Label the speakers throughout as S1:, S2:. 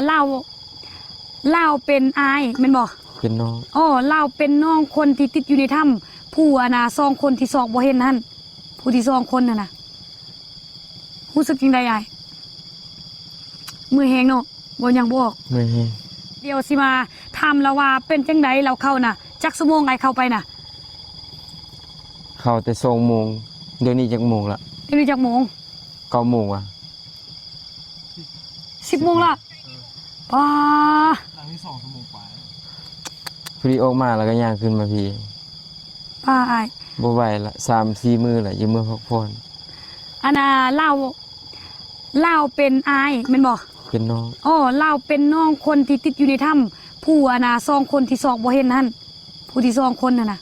S1: เล่าเป็นอายแม่นบ่
S2: เป็นน้อง
S1: อ๋อเล่าเป็นน้องคนที่ติดอยู่ในถ้ำผู้น่ะ2คนที่ซอกบ่เห็นนั่นผู้ที่2คนน่ะรู้สึกจังได๋อ้ายมือแฮงเนาะบ่ยังบ่ออก
S2: มือแฮง
S1: เดี๋ยวสิมาถามแล้วว่าเป็นจังได๋เราเข้าน่ะจักชั่วโมงอ้ายเข้าไปน่ะ
S2: เข้าแต่2 โมงเดี๋ยวนี้จักโมงละ
S1: เดี๋ยวนี้จักโมง
S2: 9 โมงอ่ะ
S1: 10 โมงละป้า
S3: หลังที่2 ชั่วโมงกว่า
S2: พอดีออกมาแล้วก็ย่างขึ้นมาพี่
S1: ป้าอ้าย
S2: บ่ไหวละ3-4 มื้อละอยู่เมื่อพักผ่อน
S1: อันน่ะเล่าเป็นอายแม่นบ่
S2: เป็นน้อง
S1: อ๋อเล่าเป็นน้องคนที่ติดอยู่ในถ้ำผู้น่ะ2คนที่ซอกบ่เห็นนั่นผู้ที่2คนน่ะ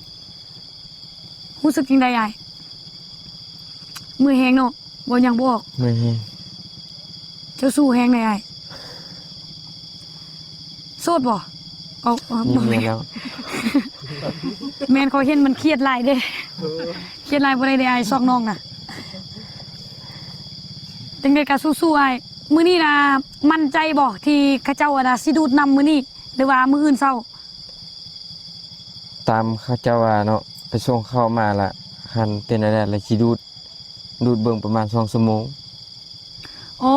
S1: รู้สึกจังได๋อ้ายมือแฮงเนาะบ่ยังบ่ออก
S2: มือแฮง
S1: เจ้าสู้แฮงได้อ้ายโสดบ่เอา
S2: มีเมียแล้ว
S1: แม่นเขาเห็นมันเครียดหลายเด้เครียดหลายบ่ได้อ้ายซอกน้องน่ะจังได๋ก็สู้ๆอ้ายมื้อนี้น่ะมั่นใจบ่ที่เขาเจ้าน่ะสิดูดนำมื้อนี้หรือว่ามื้ออื่นเช้า
S2: ตามเขาเจ้าว่าเนาะไปส่งเข้ามาละคันเป็นอะไรแล้วสิดูดเบิ่งประมาณ2 ชั่วโมง
S1: อ๋อ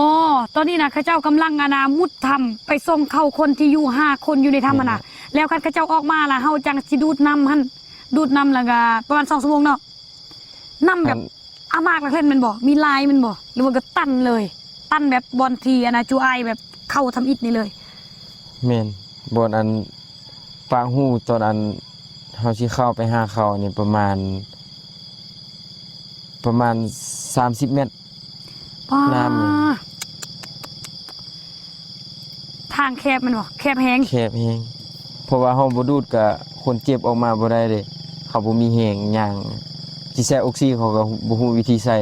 S1: ตอนนี้นะข้าเจ้ากำลังมุดถ้ำไปส่งเข้าคนที่อยู่5 คนอยู่ในถ้ำน่ะแล้วคันข้าเจ้าออกมาล่ะเฮาจังสิดูดน้ำหั่นดูดน้ำแล้วก็ประมาณ2 ชั่วโมงเนาะน้ำแบบอามากละเพิ่นแม่นบ่มีลายแม่นบ่หรือว่าก็ตันเลยตันแบบบอนทีจูอายแบบเข้าทำอิฐนี่เลย
S2: แม่นบ่อนอันปางหู้ตอนอันเฮาสิเข้าไปหาเขานี่ประมาณ30 เมตรน้ำนี่
S1: ทางแคบแม่นบ่แคบแฮง
S2: แคบแฮงเพราะว่าเฮาบ่ดูดก็คนเจ็บออกมาบ่ได้เด้เขาบ่มีแฮงย่างสิใส่ออกซิเขาก็บ่ฮู้วิธีใส่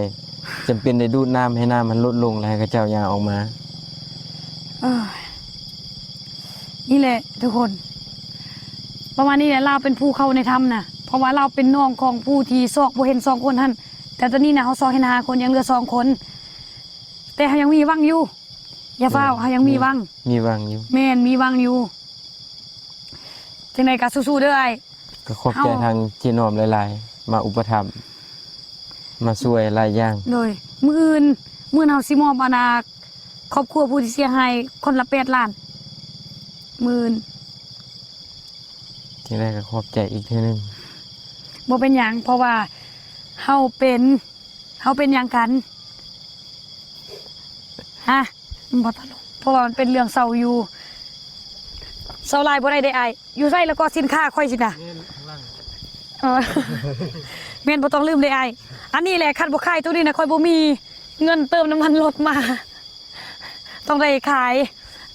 S2: จำเป็นได้ดูดน้ำให้น้ำมันลดลงแล้วให้เขาเจ้าย่างออกมา
S1: นี่แหละทุกคนประมาณนี้แหละเราเป็นผู้เข้าในถ้ำน่ะเพราะว่าเราเป็นน้องของผู้ที่ซอกบ่เห็น2 คนหั่นแต่ตอนนี้น่ะเฮาซอกเห็น5 คนยังเหลือ2 คนแต่เฮายังมีวังอยู่อย่าฟ้าวเฮายังมีวัง
S2: อยู่
S1: แม่นมีวังอยู่จังได๋ก็สู้ๆเด้ออ้าย
S2: ก็ขอบใจทางเจนอมหลายๆมาอุปถัมภ์มาช่วยหลายอย่าง
S1: เลยมื้ออื่นเฮาสิมอบครอบครัวผู้ที่เสียหายคนละ8 ล้านมื้ออื่น
S2: จังได๋ก็ขอบใจอีกเทื่อนึง
S1: บ่เป็นหยังเพราะว่าเฮาเป็นหยังกันฮะบ่ตลกเพราะว่ามันเป็นเรื่องเศร้าอยู่เศร้าหลายบ่ได้อ้ายอยู่ไสแล้วก็สินค้าค่อยสิน่ะแม่นบ่ต้องลืมเลยอ้ายอันนี้แหละคันบ่ขายตัวนี้น่ะค่อยบ่มีเงินเติมน้ำมันรถมาต้องได้ขาย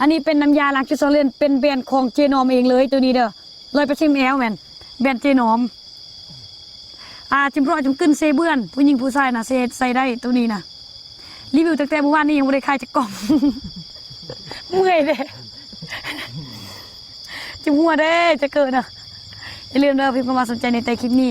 S1: อันนี้เป็นน้ำยาล้างจุด2 เรือนเป็นแบรนด์ของเจนอมเองเลยตัวนี้เด้อ100% ml แม่นแบรนด์เจนอมจิ้มร้อยจิ้มกึ่นเซเบื่อนผู้หญิงผู้ชายน่ะใส่ได้ตัวนี้น่ะรีวิวตั้งแต่เมื่อวานนี้ยังบ่ได้ขายจักกล่อง เมื่อยเด้จิ้มหัวเด้จะเกิดน่ะอย่าลืมเด้อพิมพ์เข้ามาสนใจในใต้คลิปนี้